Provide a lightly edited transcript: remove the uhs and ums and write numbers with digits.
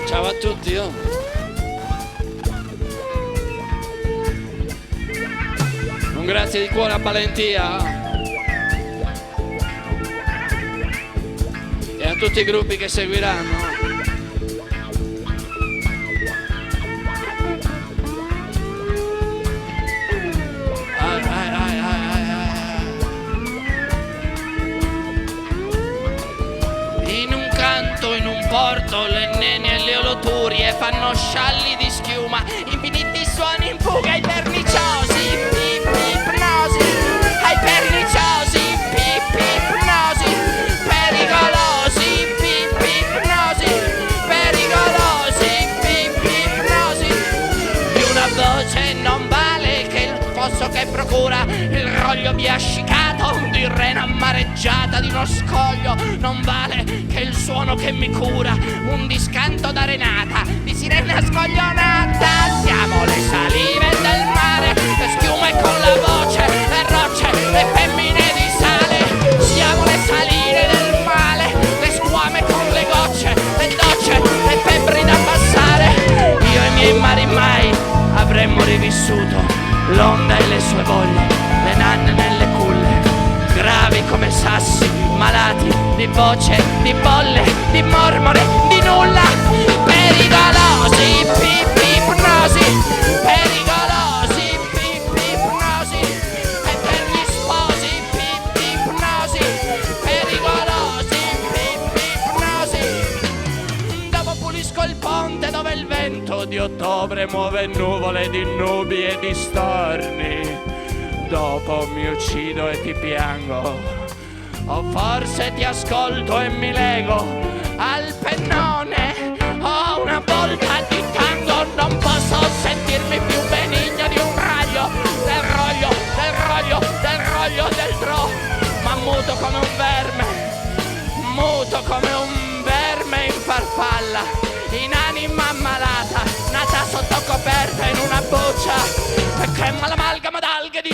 Ciao a tutti, oh. Un grazie di cuore a Valentia e a tutti i gruppi che seguiranno. In un porto le nene e le oloturie fanno scialli di schiuma, infiniti suoni in fuga ai perniciosi, pippi ipnosi, ai perniciosi, pippi ipnosi, pericolosi, pippi ipnosi, pericolosi, pippi ipnosi. Di una voce non vale che il fosso che procura, il roglio biascicato di rena amareggiata di uno scoglio, non vale che il suono che mi cura, un discanto d'arenata di sirena scoglionata. Siamo le salive del mare, le schiume con la voce, le rocce, le femmine di sale. Siamo le salive del male, le squame con le gocce, le docce, le febbri da passare. Io e i miei marinai avremmo rivissuto l'onda e le sue voglie, le nanne nelle culle, gravi come sassi, malati di voce, di bolle, di mormore, di nulla. Pericolosi, pippi ipnosi, pericolosi, pippi ipnosi, e per gli sposi, pippi ipnosi, pericolosi, pippi ipnosi. Dopo pulisco il ponte dove il vento di ottobre muove nuvole di nubi e di storni. Dopo mi uccido e ti piango, o forse ti ascolto e mi lego al pennone. Ho una volta di tango, non posso sentirmi più benigno di un raglio, del roglio, del roglio, del roglio del tro. Ma muto come un verme, muto come un verme in farfalla, in anima malata, nata sotto coperta in una buccia, che ma l'amalgama d'alghe di